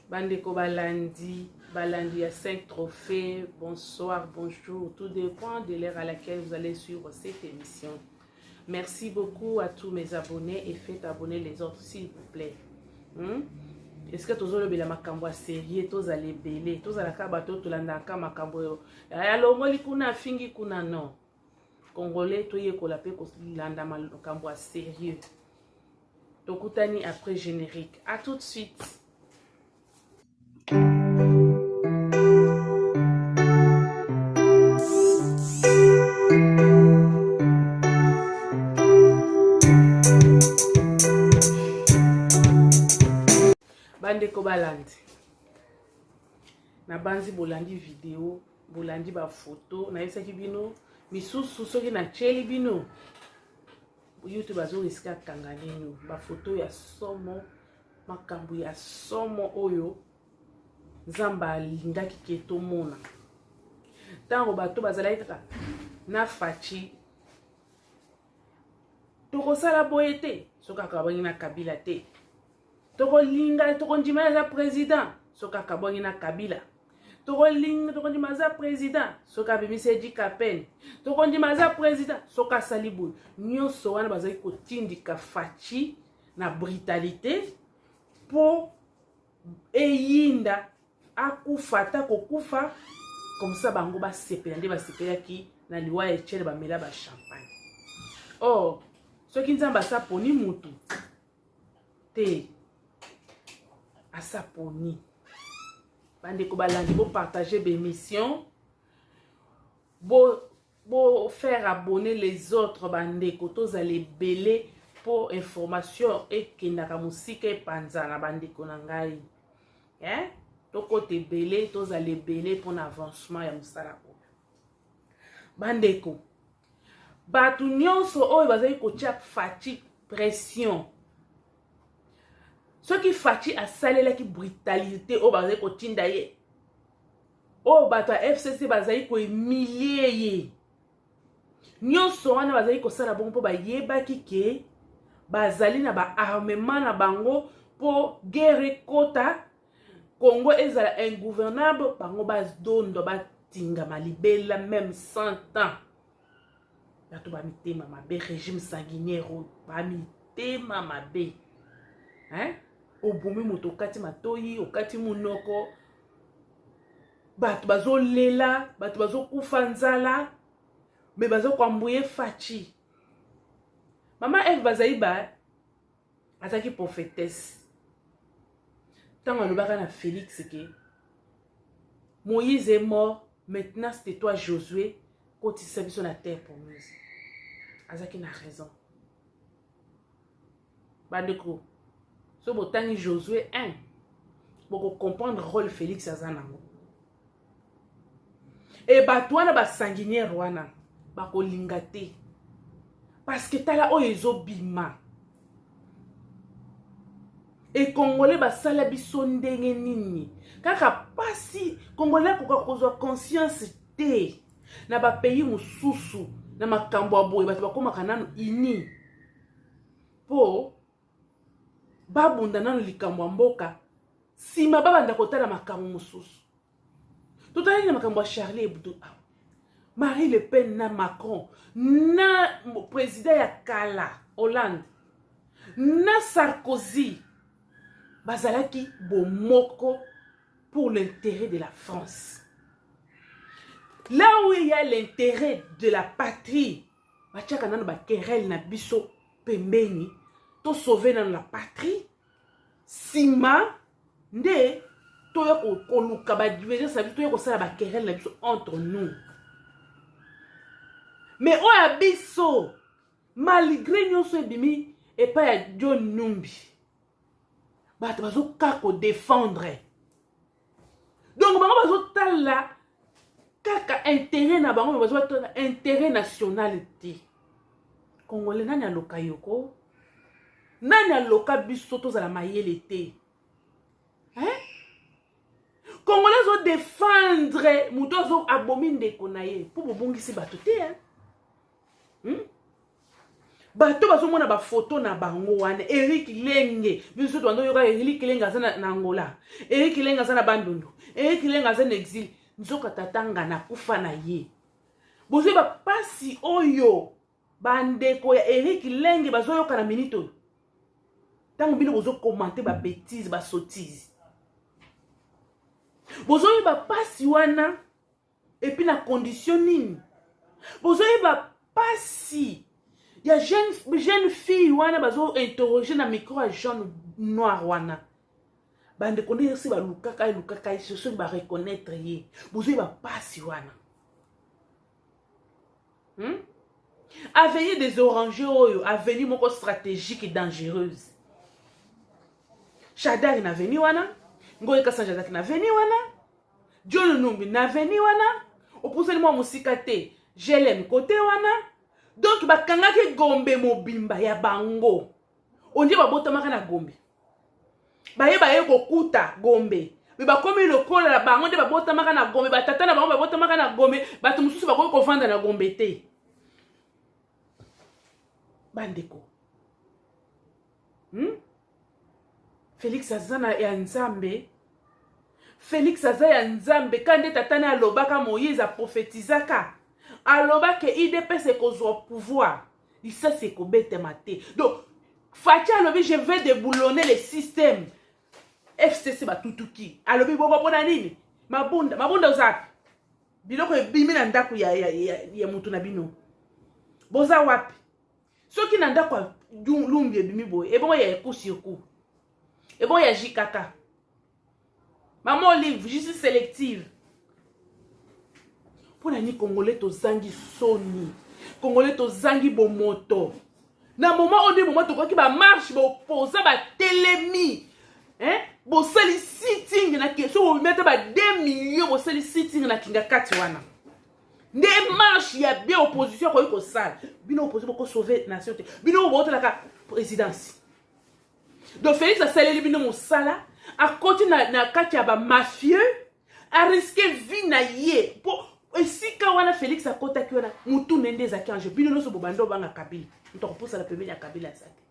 Bandeko Balandi, Balandi à 5 trophées, bonsoir, bonjour, tout dépend de l'heure à laquelle vous allez suivre cette émission. Merci beaucoup à tous mes abonnés et faites abonner les autres s'il vous plaît. Est-ce que tous les makambo sérieux, tous allez belé, tous à la kabato, tous landaka makambo. Alors moi li kuna fingi kuna non. Congolais, tout y est kolapé landa makambo sérieux. Tokutani après générique. À tout de suite. Bandeko Balandi na banzi bolandi vidéo bolandi ba photo na yesaki bino misusu soki na cheli bino YouTube azo risika kanganeno ba photo ya somo makambo ya somo oyo Nzamba alingaki keto mona tango bato bazalaki kaka na fachi tokosala boye te soka kabangi na Kabila te toko linga toko ndima za président soka kabongi na Kabila toko linga toko ndima za président soka bimise di kapen toko ndima za président soka salibu nyonso wana bazali kotindika fachi na brutalité po eyinda akufata kokufa comme ça bango ba sepela nde ba sepelaki na liwa echele ba mela ba champagne oh soki Nzamba sa poni mutu te Asaponi. Bandeko Balandi, vous partagez mes missions. Vous faire abonner les autres bandeko. Tous allez belé pour information et qui n'a pas musique et panzana bandeko nangai. Hein? Toko te belé, tous allez belé pour l'avancement ya musala. Bandeko. Batu nyonso oyo bazali ko tia fatigue pression. Ce qui fatigue à saler la qui brutalité au bazai ko tinda ye. O bato FCC bazai ko humilier ye. Nyonso wana bazai ko sala bon po ba yeba kike bazali na ba armement na bango po guerre kota Congo ezala ingouvernable bango bazdondo batinga malibela même 100 ans. Bato ba mitema mabe régime sanguinaire ba mitema mabe. Hein? Obumi moto kati matoyi okati munoko bato bazo lela bato bazo kufa nzala me bazo kwambuye fachi mama Eve bazaiba ataki prophétesse tant alobaka na Félix que Moïse est mort maintenant c'est toi Josué kotisa biso na terre promise azaki na raison bandeko so botangi Josué 1 pour comprendre le rôle Félix Azanango. Et batouana ba sanguinaire wana ba ko lingate parce que tala o ezo bima. Et Congolais ba sala biso ndenge nini kaka pasi Congolais ko kozwa conscience te na ba pays mususu na makambo aboye bato bakomaka nanu ini po babunda nanu likambo mboka sima babanda kotala makambo mususu totali na makambo Charlie Hebdo Marie Le Pen na Macron na président ya kala Hollande na Sarkozy bazalaki bomoko pour l'intérêt de la France. Là où il y a l'intérêt de la patrie bachaka nanu ba querelle na biso pembeni to sauver dans la patrie sima nde to ko luka ba divergence sa to ko sala ba querelle na biso entre nous mais o abiso malgré nyonso ebimi et pas ya John Numbi bato bazo kako défendre donc bango bazo tala kaka intérêt na bango bazo tala intérêt nationalité Congolais nani aloka yoko nani aloka biso tozala mayele te hein Congolais zo défendre muto zo abomi ndeko na ye po bobongisi bato te hein bato bazomona ba photo na bango wana Eric Lenge biso to ando yoka Eric Lenge azana na Angola Eric Lenge azana bandundu Eric Lenge azana exil nzoka tatanga na kufa na ye bozo ba pasi oyo bandeko ya Eric Lenge bazoyoka na minito tango bino bozo commenter ba bêtise ba sottise bozo ba pasi wana et puis na condition nini bozo ba pasi ya jeune fille wana bazo interroger na micro à jaune noir wana bande konde si ba lukaka ce ba reconnaître ye bozo ba pasi wana Avenue des Orangers oyo avenue moko stratégique et dangereuse Shadari na avenue wana Ngoye Kassanjazaki na avenue wana John Numbi na avenue wana opuseli mwa musika te jelem côté wana donc bakangaki Gombe mobimba ya bango onje babotamaka na Gombe baye kokuta Gombe bakomi lokola la bango nde babotamaka na Gombe batata na bango babotamaka na Gombe bato mususu bakoki kovanda na Gombe te bandeko Félix Azana ya Nzambe Félix Azana ya Nzambe kande tatana alobaka Moïse a prophétisaka alobaka IDPS ekozwa pouvoir ça c'est kobete maté donc Fatia alobi je vais déboulonner le système FCC batutuki alobi boko pona nini mabunda uzapi biloko ebimi na ndako ya mutu na bino boza wapi soki na ndako lumbi ebimi boye ebongo ya ekusi yoku ebongo ya jikaka maman Olive justice sélective pona ni Congolais tozangi soni Congolais tozangi bomoto na moment on dit moment to ki ba marche ba opposa ba telemi bo sali sitting na ke so mettre ba 2 millions bo sali sitting na kinga kati wana nde marche ya bien opposition ko sala bino opposition ko sauver nation te bino bo la présidence donc Félix a salé bino mosala a continuer na kati ya ba mafieux a risquer vie na ye pour esika wana Félix a kota ki wana mutu nende ezaki anje bino no so bobando banga Kabila ntoko posa la pembeni ya Kabila saki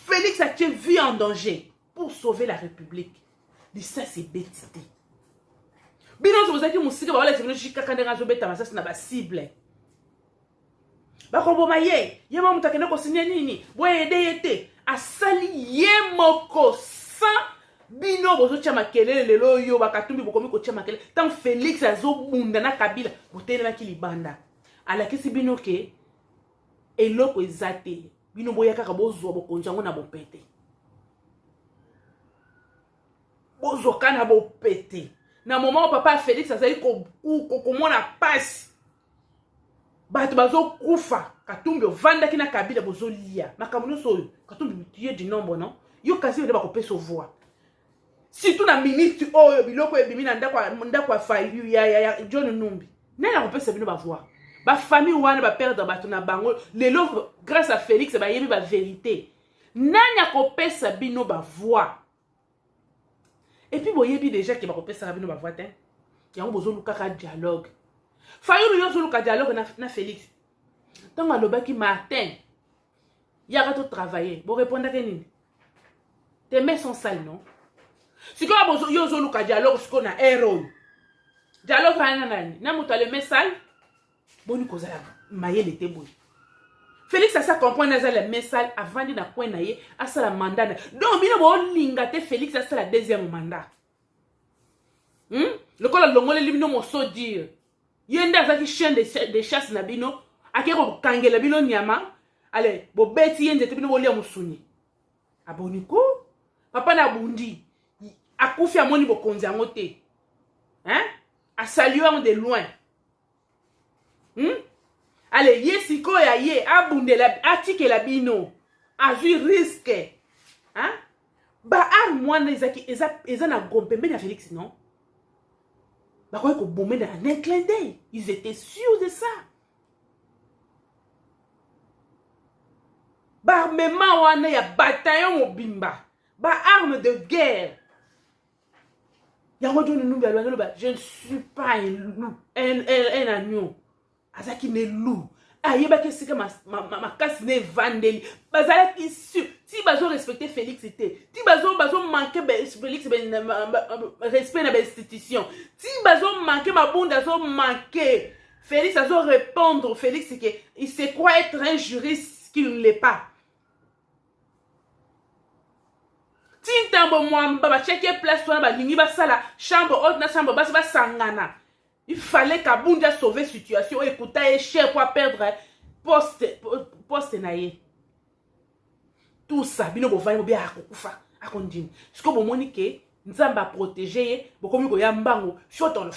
Félix a tué vie en danger pour sauver la République dit ça c'est bêtité bino so bozaki musika ba wala tibino shikaka ndenga zo beta masasi na ba cible ba koboma ye ma mutakene ko signer nini boye yete asali ye moko sa bino bozo tia makelele lelo yo bakatumbi bokomi ko tia makelele tant Félix azo bunda na Kabila botele na kilibanda alakisi bino ke eloko ezate bino boya kaka bozwa bokonjango na bopete bozo kana bopete na moment papa Félix azali ko komona passe bato bazo kufa katumbi ovanda kina Kabila bozo lia makamuno soyo katumbi tuye du nombre non yo kasi nde bakopesa voix surtout na minute oyo biloko ebimi na ndako fayu ya John Numbi nena kopesa bino ba voix ba famille wana ba perdre bato na bango lelo grâce à Félix ba yebi ba vérité nanya kopesa bino ba voix et puis boyebi déjà ki ba kopesa bino ba voix te yango bozo lukaka dialogue fayu yo zo luka dialogue na Félix tango alobaki Martin yaka to travailler bo répondre ke nini tes mains sont sales non si quoi bozo yo zo luka dialogue ce qu'on a héros dialogue nani na mutu le message boni kozala mayele te boy Félix asa comprendre ça le message avant de na point na ye asa la mandat donc bino bo linga te Félix asa la deuxième mandat le kola longole libino mo so dire yenda zaki chien de chasse na bino akeko kangela bino nyama allez bo beti yende te bino bo lia musuni aboni ko papa na bundi akufi amoni bo konzi yango te a saluer de loin allez yesiko ya ye abundela atike la bino azu risque ba arme wana ezaki eza na gompembe na Félix non ba quoi ko bomber dans un clin d'œil ils étaient sûrs de ça ba armement wana ya bataillon mobimba ba arme de guerre yango John Numbi alwa je ne suis pas un loup un agneau azaki ne loup ayebaki esika makasi na evandeli bazalaki sûr ti bazorespecte Félix te ti bazomanke Félix respect na bainstitution ti bazomanke mabunda azomanke Félix azorépondre Félix que il se croit être un juriste qu'il ne l'est pas. Ti ntambo mwamba bacheke place wana balingi basala chambre haute na chambre basse basangana. Il fallait qu'Abunda sauve la situation et écouter cher pour perdre poste naie. Tout ça, bino bovani bo bia akokufa akondini. Ce que bo monike nzamba protéger bokomi ko yambango fiotolo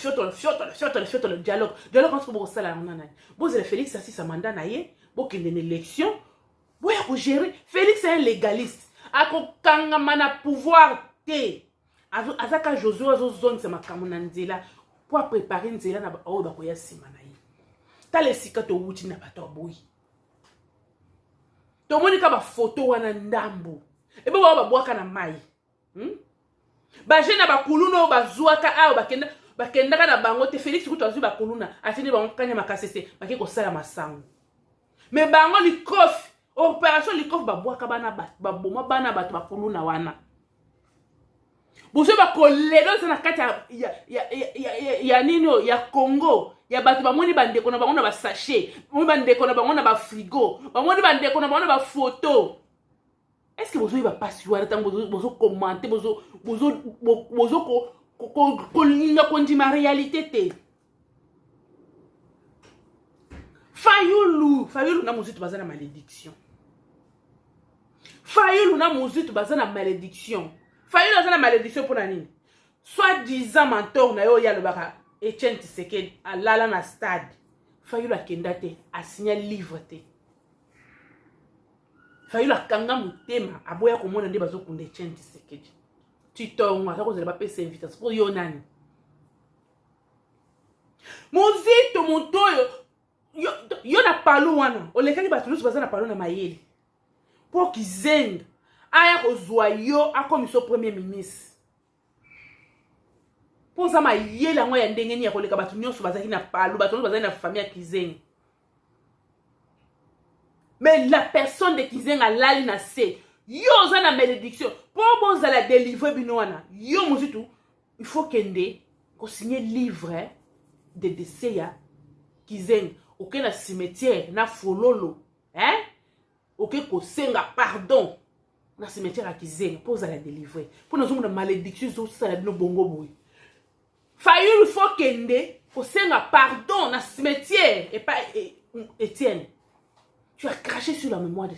dialogue entre bo sala nana. Bo zela Félix assis sa mandat naie, bo kende une élection, bo ya ko gérer. Félix est un légaliste. Akokanga mana pouvoir te. Azaka Josué azozong sa makamuna nzela. Pour préparer une zéla na o ba ko ya sima na ye. Ta le sika to wuti na bato boyi. To monika ba photo wana ndambo. E ba bwaka na mai. Ba jena ba kuluna ba zuaka a ba kenda na bango te Félix ko to azu ba kuluna atini ba kanya makasese ba ke ko sala masango. Mais bango likof opération likof ba bwaka bana ba boma bana bato ba kuluna wana. Bozo ba kolelo sana kati ya nino ya Congo ya batu ba moni bandeko na bango na ba sachet moni bandeko na bango na ba frigo ba moni bandeko na bango na ba photo. Est-ce que bozo ba passe wala tango bozo commenter bozo ko linga kondima réalité te. Fayulu na muzitu bazana malédiction. Fayulu na muzitu bazana malédiction. Fayulu azana malédiction pour nani. Soit disant mentor na yo ya le baka Etienne Tshisekedi alala na stade. Fayulu akenda te a signé livre te. Fayulu akanga mutema aboya komona nde bazokunda Etienne Tshisekedi. Titonga azakozela ba pesa invitation pour yo nani. Muzito muntoyo yo na palu wana olekaki batu lusu bazana palu na mayele. Pour kizenga aya kozwa yo akomiso premier ministre. Pour ça mayele ngo ya ndenge ni ya koleka batu nyonso bazaki na palu batu bazaki na famille ya Kizenga. Mais la personne de Kizenga lali na se yo za na malédiction pour bozala délivrer binoana yo muzitu il faut kende ko signer livre de décès ya Kizenga aucun na cimetière na fololo aucun ko senga pardon na cimetière à Kizenga pour la délivrer pour nous une malédiction sur ça la bongo boy Fayulu faut kende ko senga pardon na cimetière et pas Etienne. Tu as craché sur la mémoire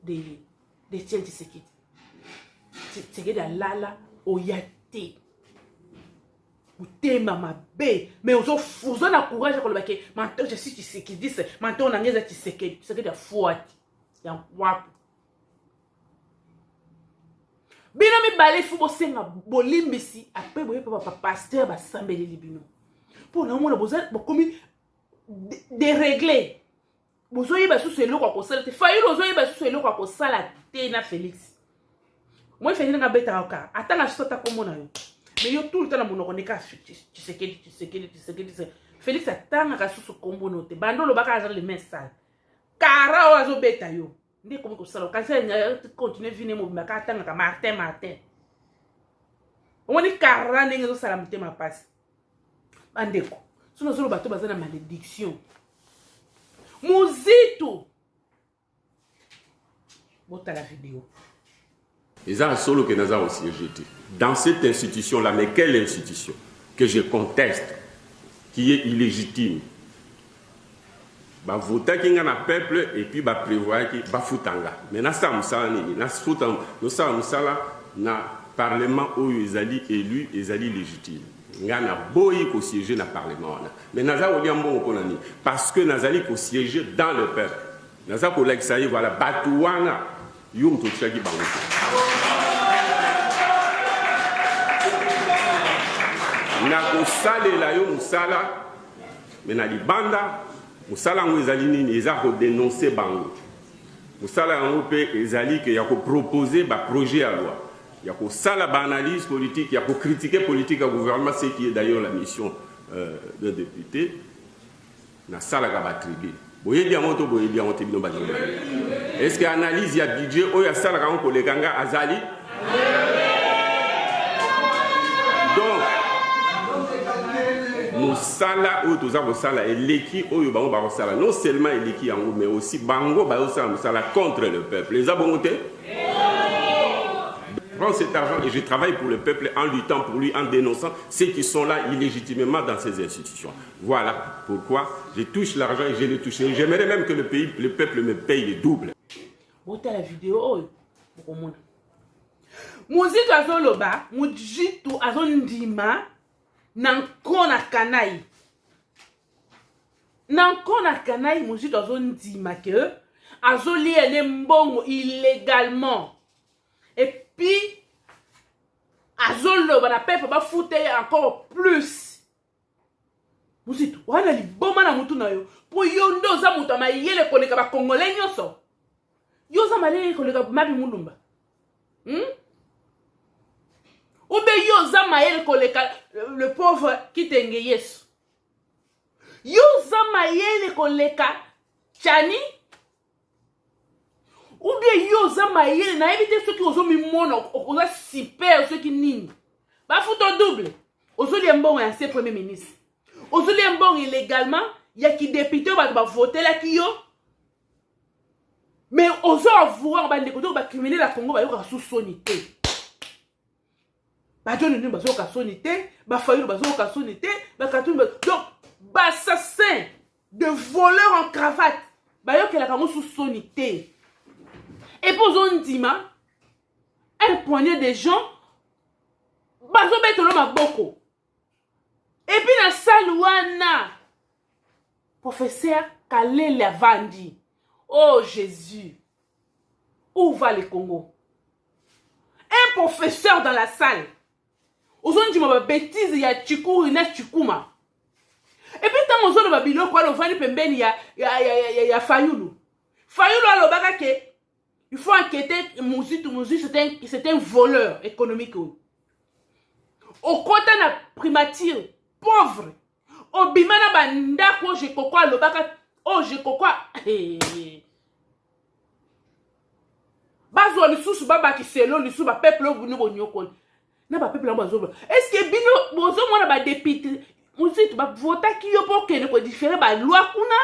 d'Etienne Tshisekedi. Tshisekedi a lala oyate. Utema mabe. Mais on a courage à le que maintenant je suis Tshisekedi. Maintenant on a mis Tshisekedi. Tshisekedi a fouati. Il y a un wap. Bino mi balé fou bosenga bolimbisi après boye papa pasteur ba sambeli libino. Pour na mona boza bokomi dérégler. Bozoyi ba sous eloko akosala te. Fayulu ozoyi ba sous eloko akosala te na Félix. Moi Félix nga beta oka. Atanga sota komona yo. Mais yo tout le temps na monoko neka Tshisekedi. Félix atanga ka sous kombo note. Bando lo baka azali le message. Kara ozo beta yo. Ndé comme ko sala ka continuer vine mo baka atanga ka Martin. Omoni kara ndenge zo sala mutema passe. Bandeko. Sono zolo bato bazana malédiction. Muzito. Bota la vidéo. Ils ont solo que nous avons siégé. Dans cette institution-là, mais quelle institution que je conteste, qui est illégitime? Bah voter qui a un peuple et puis bah prévoir qui bah foutanga. Mais na ça nous sommes na parlement où ils allaient élu, ils allaient légitime. Ngana boyi ko siéger na parlement mais naza oli ambongo ponani parce que nazali ko siéger dans le peuple naza ko like ça y voilà batuwana yum to tsaki bango na ko salela yo musala mais na libanda musala ngo ezali nini eza ko dénoncer bango musala ngo pe ezali que ya ko proposer ba projet à loi. Il y a pour ça l'analyse politique, il y a pour critiquer politique au gouvernement, ce qui est d'ailleurs la mission d'un député. Il y a ça la gabatrigue. Boye bien moto boye bien moto bino bazali. Est-ce que analyse ya budget o ya sala quand kolekanga azali? Donc musala ou toza musala eleki oyo bango ba musala non seulement eleki yango mais aussi bango ba musala musala contre le peuple. Les abongoté? Prends cet argent et je travaille pour le peuple en luttant pour lui, en dénonçant ceux qui sont là illégitimement dans ces institutions. Voilà pourquoi je touche l'argent et je le touche. J'aimerais même que le peuple me paye le double. Bon, la vidéo, Muzito azoloba, mujito azondima, nankona kanai. Nankona kanai, mujito azondima que azoli ele mbongo illégalement. Et puis, azoloba na peuple ba foutre encore plus. Muzito, wana li boma na mutu na yo. Po yo ndo za mutu amayele koleka ba congolais nyoso. Yo za malele koleka mabi mulumba. Ou bien yo za mayele koleka le pauvre kitenge yesu. Yo za mayele koleka chani. Ou bien yo za mayele na éviter ceux qui ozo mimona oza super ceux qui nini. Ba fouto double. Ozo li mbongo ya ancien premier ministre. Ozo li mbongo illégalement ya ki député ba voter la ki yo. Mais ozo avouer ba ndeko ba criminel la Congo ba yo ka sous sonité. Ba John Nini bazo ka sonité, ba Fayulu bazo ka sonité, ba Katumbi donc ba assassin de voleurs en cravate. Ba yo ke la kamo sous sonité. Et pour Zondima, un poignet de gens, bazo betolo maboko. Et puis na saluana, professeur Kalele Avandi. Oh Jésus, où va le Congo? Un professeur dans la salle. Aujourd'hui, ma bêtise, il y a Chikuru, il y a Chikuma. Et puis, tant qu'on a bilo quoi, le vani pembeni, il y a Fayulu. Fayulu a l'obaka que il faut enquêter. Mouzi, c'est un voleur économique. Au côté de la primature, pauvre. Au bimana banda ko je kokwa l'obaka. Oh, je kokwa. Bazo ni sous baba qui selo ni sous ba peuple au bout nyoko. Na ba peuple bazo. Est-ce que bino bozo mona ba député musi ba voter ki yo pour que ne ko différer ba loi kuna.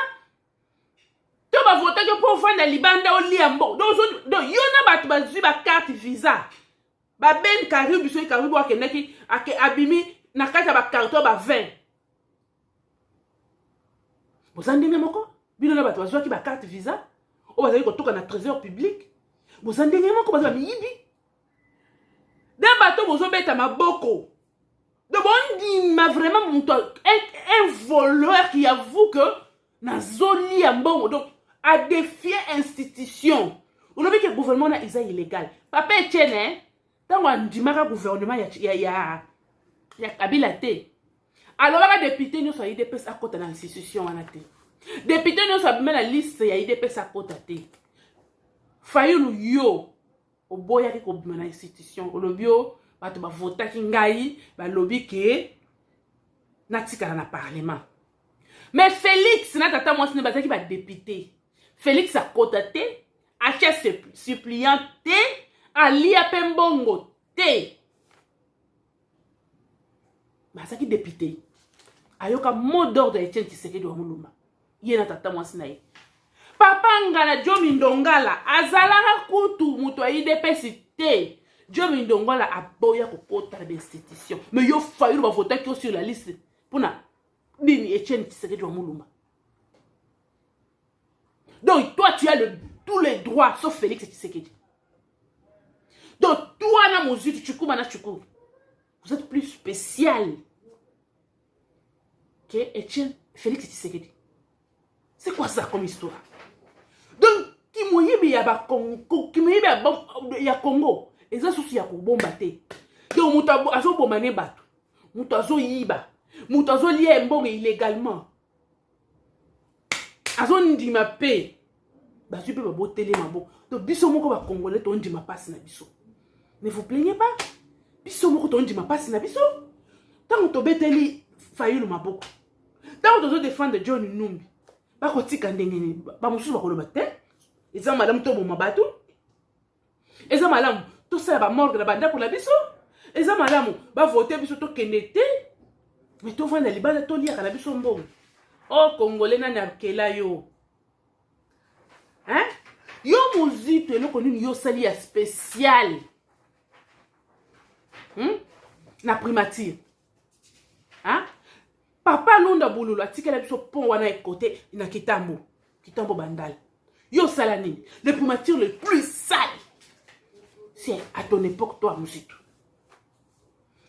To ba voter que pour vendre libanda au liambo. Donc yo na ba zui ba carte visa. Ba ben Karibu so Karibu wa kenaki ake abimi na kata ba carte ba 20. Bozandenge moko bino na ba zui ki ba carte visa. O bazali ko toka na trésor public. Bozandenge moko bazali miyibi. D'un bateau bozo beta maboko. De bon dit ma vraiment un voleur qui avoue que na zoli ya mbongo donc a défié institution. On a vu que le gouvernement est illégal. Papa Etienne, tant qu'on dit que gouvernement ya Kabila te. Alors la député nous a IDPS à côté de l'institution en athée. Député nous a mis la liste ya IDPS à côté de Fayulu yo au boya qui ko na institution au lobio bato ba vota ki ngai ba lobby ke natika na parlement. Mais Félix na tata moi ne bazaki ba député. Félix a cotaté a chef suppliant te ali a pembongo te. Bazaki député. Ayoka mot d'ordre Etienne Tshisekedi wa Mulumba. Yena tata moi sinaye. Papa ngala Jomi Ndongala azalaka kutu mutu a IDPS te. Jomi Ndongala a boya kokota l'institution. Mais yo Fayulu va voter sur la liste pour na Bini Etienne Tshisekedi wa Mulumba. Donc toi tu as tous les droits sauf Félix Tshisekedi. Donc toi na Mozutu Chukuma na Chukuru. Vous êtes plus spécial que Etienne Félix Tshisekedi. C'est quoi ça comme histoire? Donc, qui moyibi ya ba Congo, qui moyibi ya Congo, et ça souci ya ko bomba te. Donc mutu azo bomane bato, mutu azo yiba, mutu azo lié mbongo illégalement. Azo ndima pe, ba tu peux ba botele mabo. Donc biso moko ba Congolais to ndima passe na biso. Ne vous plaignez pas? Biso moko to ndima passe na biso. Tant to beteli Fayulu maboko. Tant to défendre John Numbi. bakotika ndenge nini bamosusu bakoloba te eza malamu toboma bato eza malamu tosala bamorgue na bandako na biso eza malamu bavote biso tokende te me tovanda libanda toliaka na biso mbongo o congolais nani akela yo yo mozito eloko nini yosali ya spécial na primature papa Londa Bululu atikela biso pont wana ekote na Kitambo bandal yo sala nini le primature le plus sale c'est à ton époque toi mozito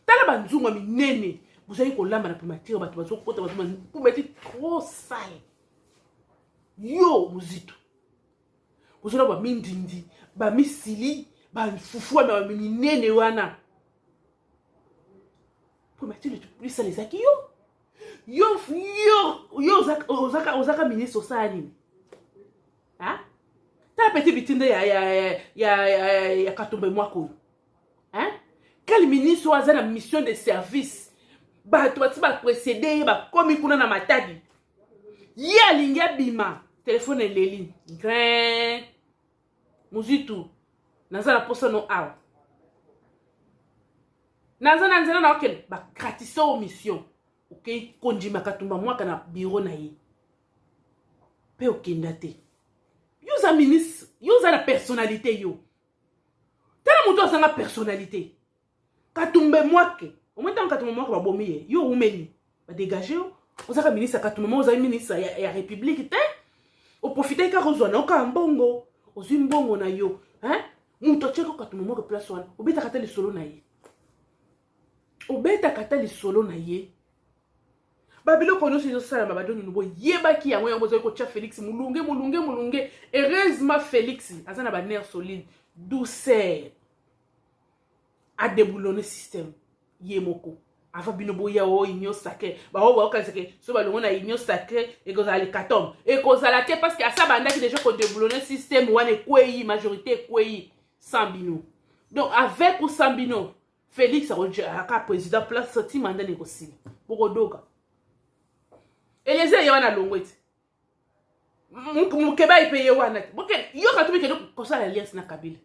tala banzunga minene vous allez kolamba na primature bato bazokota bato pour mettre trop sale yo mozito vous allez ba mindindi ba misili ba fufu na minene wana primature le plus sale c'est qui yo ozaka ministre osala nini tala petit bitinde ya Katumbe mwako oyo quel ministre aza na mission de service bato bati baprécédé bakomi kuna na matadi ye alingi abima telefone eleli grain mozitu naza na posa no awa naza na nzela na okele bakratisa o mission okei kondima Katumba mwaka na bureau na ye pe okenda te yo za ministre yo za na personnalité yo tala moto azanga personnalité Katumba mwake omweta Katumba mwaka babomi ye yo umeli ba dégager yo ozaka ministre Katumba mwaka ozali ministre ya république te oprofite ka rozwa na oka mbongo ozwi mbongo na yo muto cheko Katumba mwaka place wana obeta kata lisolo na ye babilo kono sizo sala mabadoni nubo yebaki yango yango zo ko tia Félix mulunge heureusement Félix azana ba nerf solide douceur a déboulonner système yemoko ava bino boya o inyo sacré ba o ka sacré so ba longo na inyo sacré et kozala katom et kozala te parce que asa banda ki déjà ko déboulonner système wana kwei majorité kwei sambino donc avec ou sambino Félix a président place sorti mandat négocier pour doga Eleze yawana longweti mukeba ipeye wana boke yo Katumbi kendo kosala alliance na Kabila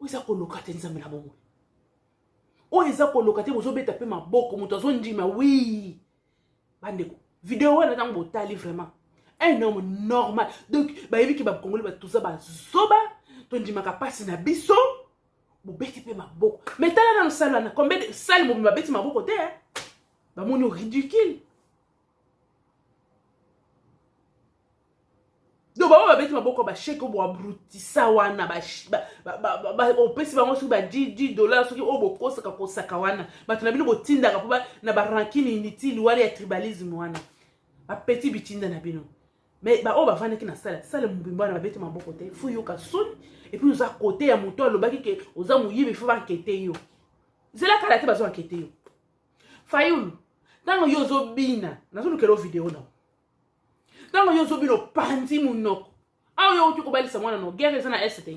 oza kolokate nzambe na bongo oza kolokate bozobeta pe maboko muto azondima oui bandeko vidéo wana tango botali vraiment un homme normal donc bayebi ki ba congolais ba tuza ba zoba tondima ka pasi na biso bobeti pe maboko mais tala na nsala na combien de salle mo babeti maboko te bah mon ridicule donc bah beti maboko ba chèque bo abrutisa wana ba opesi bango so ba $10 soki o bokosa ka kosaka wana bato na bino botinda ka pa na ba rankini inutile wala ya tribalisme wana ba petit bitinda na bino mais ba o ba vana ki na sala mbimba na beti maboko te fu yo ka son et puis oza côté ya moto alobaki ke oza muyibi faut ba enquêter yo c'est la kala te bazo enquêter yo Fayulu tango yo zobina nazo kelo vidéo na tango yo zobino pandi munoko aw yo uti ko balisa mwana no guerre za na ST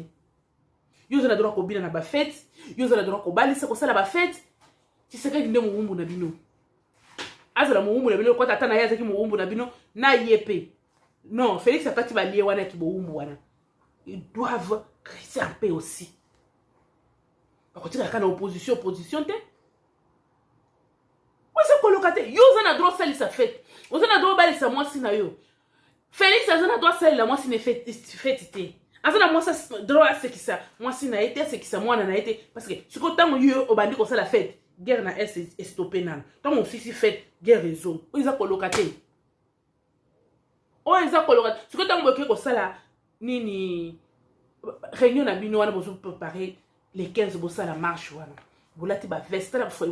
yo za na droit ko bina na ba fête yo za na droit ko balisa ko sala ba fête ti seka ndé muumbu na bino azala muumbu na bino ko tata na yaza ki muumbu na bino na yepe non Félix atati ba lié wana ki muumbu wana ils doivent rester en paix aussi bakotika kana opposition te oza kolokate yo za na droit sali sa fête oza na droit balisa mwasi na yo Félix aza na droit sali la mwasi ne fête te aza na mwasi droit sekisa mwasi na ete sekisa mwana na ete parce que siko tango yo obandi ko sala fête guerre na est stoppé nan tango ofisi fête guerre raison oza kolokate siko tango boke ko sala nini réunion na bino wana bozo préparer les 15 bo sala marche wana bolati ba veste la foi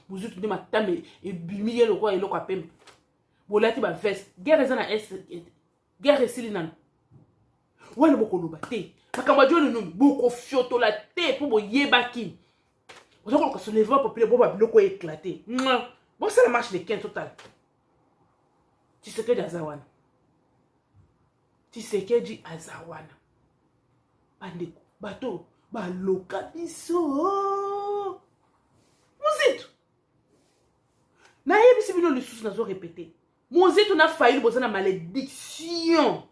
muzutu de matame e bimiye lokwa eloko apembe bolati ba veste guerre za na est guerre silinana wana bokoloba te makambo jone no boko fioto la te pour boyebaki ozo ko se lever populaire bo ba biloko éclater bon c'est la marche de 15 total Tshisekedi azawana Tshisekedi azawana bandeko bato baloka biso muzitu na yebisi bino lisusu nazo répéter Mozitu na failli bozana malédiction.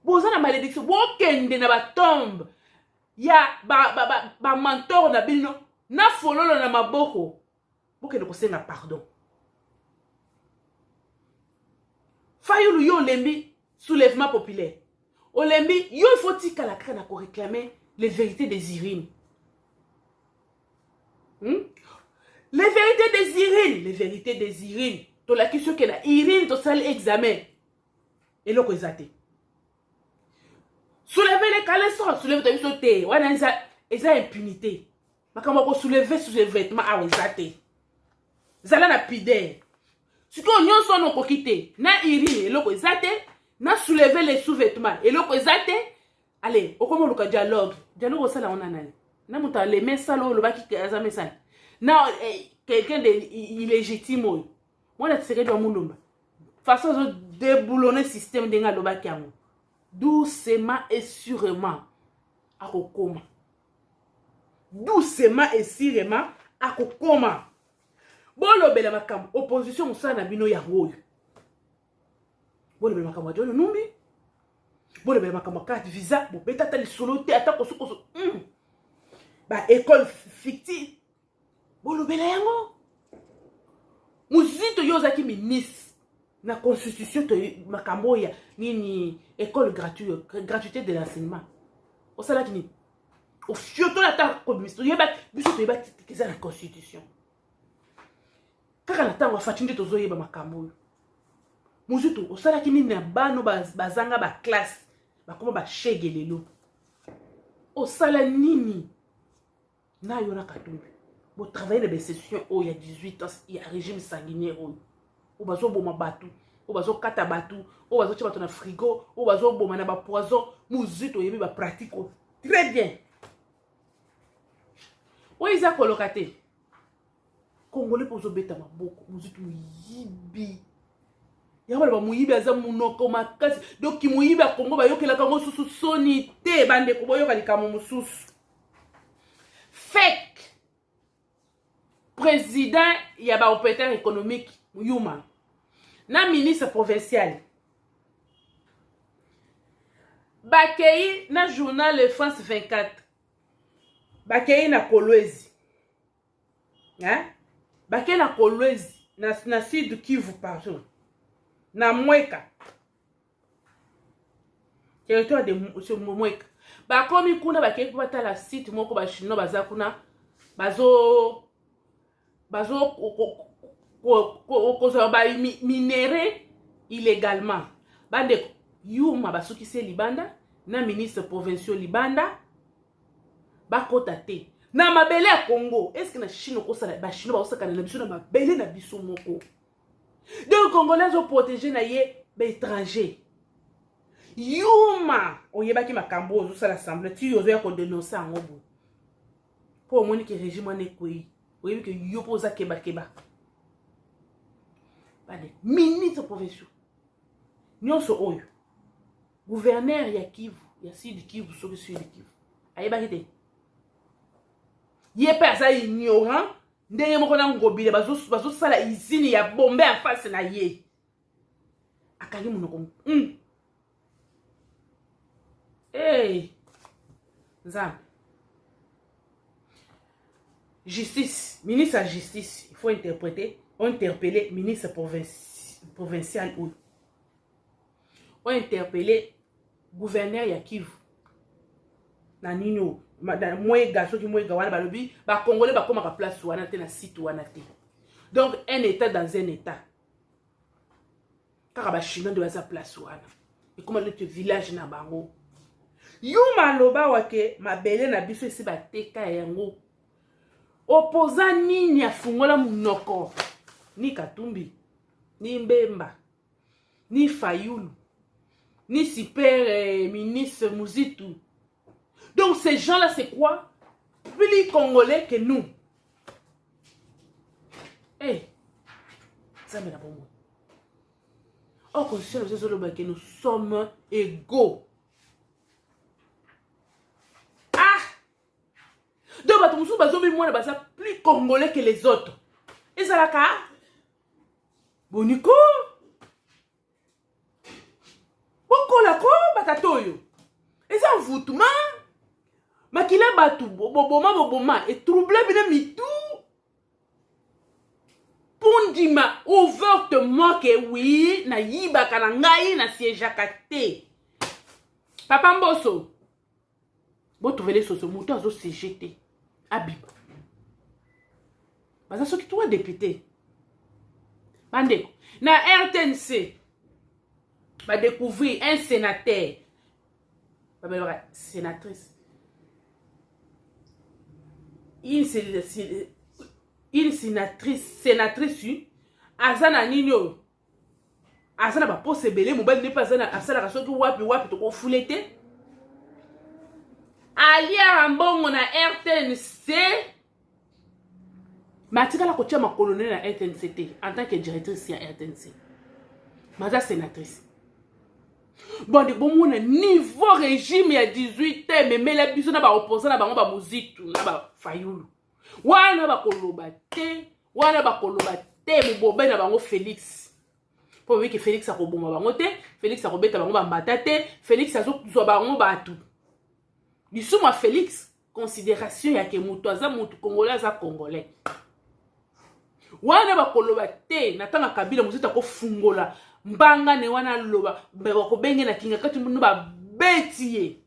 Bozana malédiction. Bokende na ba tombe. Ya ba mentor na bino. Na fololo na maboko. Bokende kosenga pardon. Fayulu yo lembi soulèvement populaire. Olembi yo il faut tika la crème pour réclamer les vérités des Irines. Les vérités des Irines, les vérités des Irines. To la question que la Irine to sal examen. Et lo ko ezate. Soulever les caleçons, soulever ta bisoté. Wana eza impunité. Makamba ko soulever sous les vêtements a ezate. Zala na pideur. Si on nyonso no ko kité, na Irine lo ko ezate, na soulever les sous-vêtements et lo ko ezate. Allez, okomo luka dialogue. Dialogue sala on anani. Na muta les mains salo lo baki ke azame sana. Na quelqu'un de illégitime. Moi, je serais dans mon nom. Façon de déboulonner le système de l'Obakiamo. Doucement et sûrement. À Kokoma. Doucement et sûrement. À Kokoma. Bon, le bel makam. Opposition, on s'en a bino yaroy. Bon, le bel makam. Wadjo, le numbi. Bon, le bel makam. Carte visa. Bon, peut-être les solotés. Attends, koso. Bah, école fictive. Bon, le bel yango. Muzito yozaki ministre na constitution to makambo ya nini école gratuité de l'enseignement. O sala kini. O fioto la ta communiste. Yeba biso to yeba tikeza na constitution. Kaka na tango fatinde to zoyeba makambo. Muzito o sala kini na bano bazanga ba classe. Ba koma ba shegelelo. O sala nini na yona katumbi. Vous travaillez les sessions où il y a 18 ans, il y a un régime sanguinaire où il y a un bateau, où il y a un katabatou, où il y a un frigo, où il y a un poison, musique, où il y a pratique. Très bien. Où il y a un colocaté. Congolais pour zobeta maboko, musique muyibi. Ya wala ba muyibi aza munoko makasi. Donc ki muyibi a Congo ba yokela kango susu sonité bande ko boyoka likamo mususu. Fake. Président, il y a un opérateur économique, Yuma. Na ministre provincial. Bakei na journal Le France 24. Bakei na Kolwezi. Hein? Bakei na Kolwezi. Na Sud Kivu, pardon. Na Mweka. Territoire de Mweka. Bakomi kuna bakei kubata la site moko ba chino baza kuna. Bazo minéré illégalement. Bande Yuma basukise libanda na ministre provincial libanda bakota te. Na mabele ya Congo, est-ce que na Chine ko sala ba Chine ba osaka na biso na mabele na biso moko. Donc Congolais ont protégé na ye ba étranger. Yuma oyeba ki makambo ozo sala assemblée ti ozo ya ko dénoncer en obo. Pour moni que régime ane koi. Oui, que yopoza keba. Bale, ministre provincial. Nyonso oyo. Gouverneur ya Kivu, ya Sud Kivu, Sud Kivu. Ayeba kete. Ye pa za ignorant, ndenge moko na ngobile bazo sala izini ya bombe en face na ye. Akali munoko. Hey. Nzambe. Justice, ministre de la justice, il faut interpeller ministre provincial ou. On interpeller gouverneur ya Kivu. Na nino, moi gaso ki moi gawana balobi, ba congolais ba koma ka place wana te na site wana te. Donc un état dans un état. Car ba chinois de ba sa place wana. Et comment le village na bango. Yuma loba wake mabele na biso esi ba teka yango. Opposant nini afungola munoko ni Katumbi ni Mbemba ni Fayulu ni super ministre Muzitu. Donc ces gens-là c'est quoi? Plus congolais que nous. Eh, ça me l'a bon. En constitution que nous sommes égaux. Donc, plus congolais que les autres. Et ça la cas. boniko bokola ko batatoyo eza envoûtement makila batu boboma et trouble bina mitu pondima ouvertement que oui na yiba kana ngai na siégeaka te papa mboso bo trouver les soso muto azo siéger abiba baza soki toi député bandeko na RTNC va découvrir un sénateur sénatrice une sénatrice azana nino azana ba pose belé mobile ne pas azana asala ka soki wapi to ko fulete alia mbongo na RTNC matika la kotia ma colonel na RTNC en tant que directrice ya RTNC maza sénatrice bon de bon mon niveau régime ya 18 ans mais la biso na ba opposant na bango ba muzitu na ba fayulu wana ba koloba te mubobe na bango Félix po wi ke Félix akoboma bango te Félix akobeta bango ba mbata te Félix azozwa bango batu bisuma Félix considération ya ke mutu aza mutu congolais aza congolais wana ba koloba te na tanga Kabila muzita ko fungola mbanga ne wana loba bako benge na kinga kati mundu ba betiye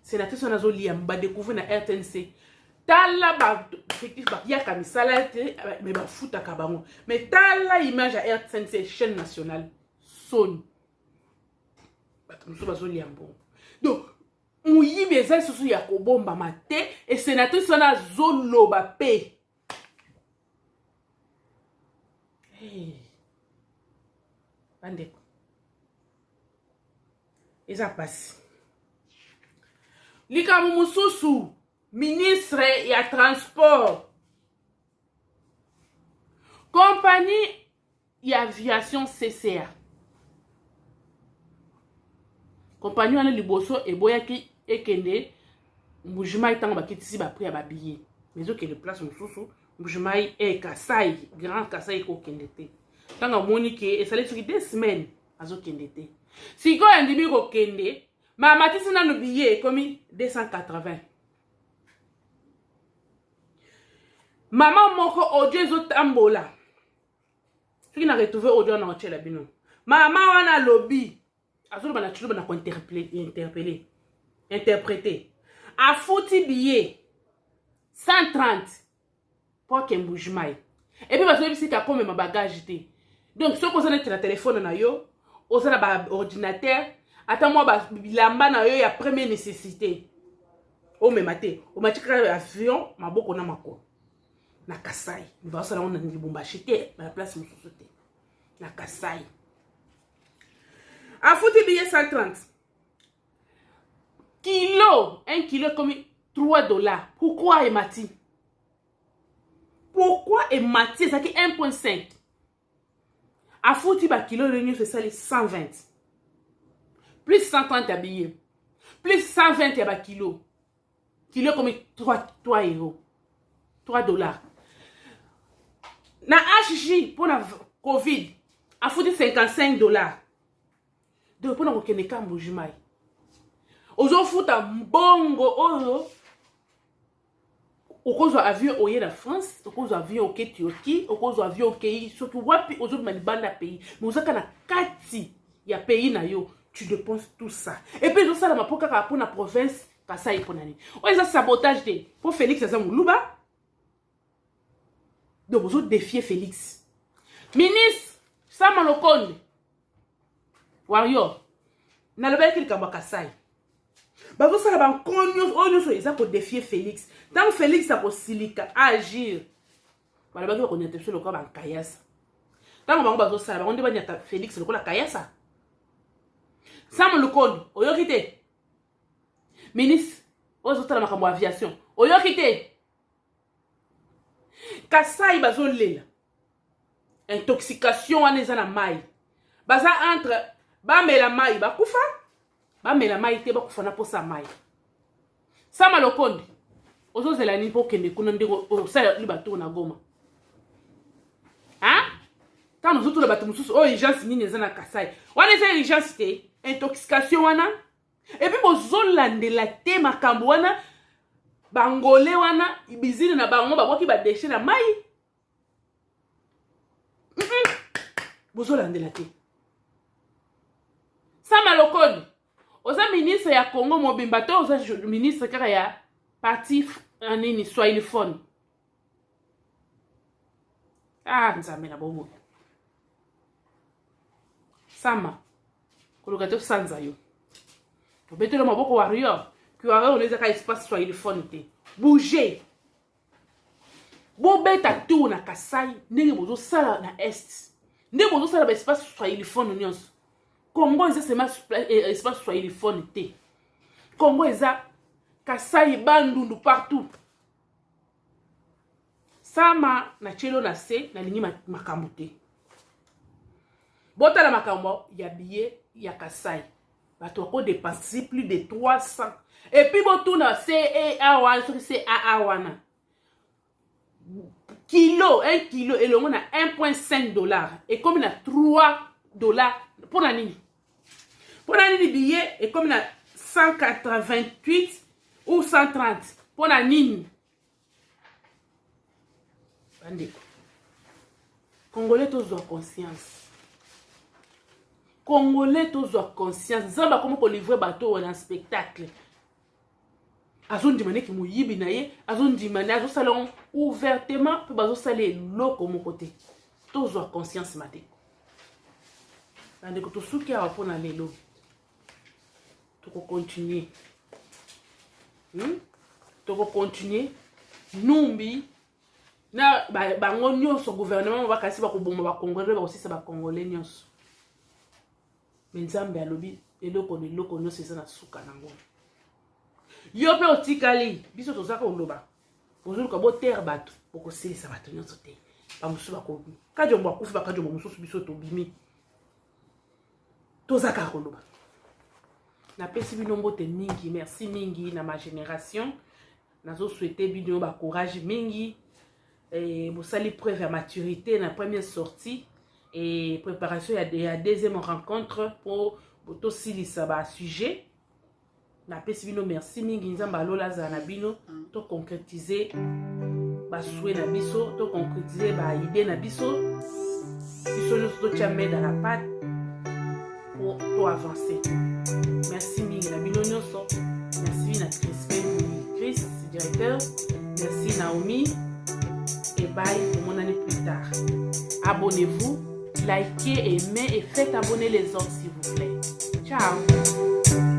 sénatrice on a zolia mba découvrir na RTNC tala ba effectif ba ya kamisala te mais ba futa kabango mais tala image à RTNC chaîne nationale son bato ba zolia mbo donc muyibi eza susu ya kobomba mate et sénatrice on a zoloba pe bandeko eza pasi likambo mosusu ministre ya transport compagnie ya aviation CCA compagnie wana liboso eboyaki ekende mbujimai ntango bakitisi bapri ya babillet mais okende place mosusu mbujimai Kasai grand Kasai kokende te ntango amoni ke esali soki 2 semaines azokende te sikoyo andimi kokende mamatisi nano billet ekomi 280 mama moko audio ezotambola soki na retrouve audio na otiela bino mama wana lobi azoloba na chiloba na interpréter afuti billet 130 pour que mbujimai et puis bazo bisika comme ma bagage te donc ce qu'on a na téléphone na yo osala ba ordinateur ata moi ba bilamba na yo ya première nécessité o memate o matika avion maboko na mako na Kasai ni ba osala on na Lubumbashi te na place mosusu te na Kasai afuti billet 130 kilo 1 kilo comme $3 pourquoi emati pourquoi emati ça qui 1.5 a foutu ba kilo de c'est ça les 120 plus 130 à billet plus 120 à ba kilo comme 3 euros $3 na HJ pour la Covid a foutu $55 donc pour na kokeneka mbujimai ozo futa mbongo ozo okozwa avion oye na France okozwa avion oke Turquie okozwa avion oke surtout wapi ozo malibanda pays mais ozaka na kati ya pays na yo tu dépenses tout ça et puis ozo sala mapoka ka pour na province Kasai ponani oza sabotage de pour Félix Azamuluba donc ozo défier Félix ministre Sama Lokonde warrior na lobaki likambo Kasai bazo sala ba konyo onyo so eza ko défier Félix tant Félix a silika agir bala baki ko nyata sur le ko ba kayasa tant bango bazo sala bango ndeba nyata Félix le ko la kayasa Sam Lukondo oyokite ministre ozo tala makambo aviation oyokite Kasai bazo lela intoxication wana eza na mai baza entre ba mela mai bakufa ba mela mai te bakufa na posa mai Sama Lokonde ozozela ni po kende kuna ndeko osala libato na Goma tant nous autres bateaux mususu oh urgence nini eza na Kasai wana eza urgence te intoxication wana et puis bozolandela te makambo wana bangole wana ibizini na bango bakoki ba déchet na mai bozolandela te Sama Lokoni oza ministre ya Congo mobimba to oza ministre kaka ya parti nini Swahiliphone nzambe na bomo Sama koluka te sanza yo obetelo maboko wario kiwa oneza ka espace Swahiliphone te bouger bobeta tour na Kasai ndenge bozo sala na est ndenge bozo sala ba espace Swahiliphone nyonso Congo eza sema espace Swahiliphone te Congo eza Kasai bandundu partout Sama na chelo na se na lingi makambo te bota la makambo ya billet ya Kasai bato ko dépenser plus de 300 et puis botu na CA wana so c'est AA wana kilo 1 kilo elongo na 1.5 $, et comme na 3 $ pour la nini billet et comme na 188 ou 130 pour la nini bandeko Congolais tous ont conscience Congolais tous ont conscience zamba comment pour livrer bateau en spectacle azon dimane ki moyibi na ye azon dimane azo salon ouvertement pour bazo salé loko mon côté tous ont conscience maté bandeko to suki a pour na lelo to ko continuer to ko continuer numbi na bango nyonso gouvernement va kasi ba ko bomba ba congolais ba aussi ça ba congolais nyonso Menzambe alobi eloko nyonso eza na suka nango yo pe otikali biso tozaka oloba bozuluka bo terre bato boko silisa bato nyonso te ba musu bako kajombo akufi bakajombo mususu biso tobimi tozaka oloba na pesi bino mbote mingi merci mingi na ma génération nazo souhaiter bino ba courage mingi et bosali preuve ya maturité na première sortie et préparation à la deuxième rencontre pour silisa ba sujet na pesi bino merci mingi nzamba lola za na bino to concrétiser ba souhait na biso to concrétiser ba idée na biso nous to chamé dans la patte pour to avancer merci mingi na bino nyonso merci na Chris directeur merci Naomi et bye pour mon année plus tard abonnez-vous likez, aimez et faites abonner les autres s'il vous plaît. Ciao.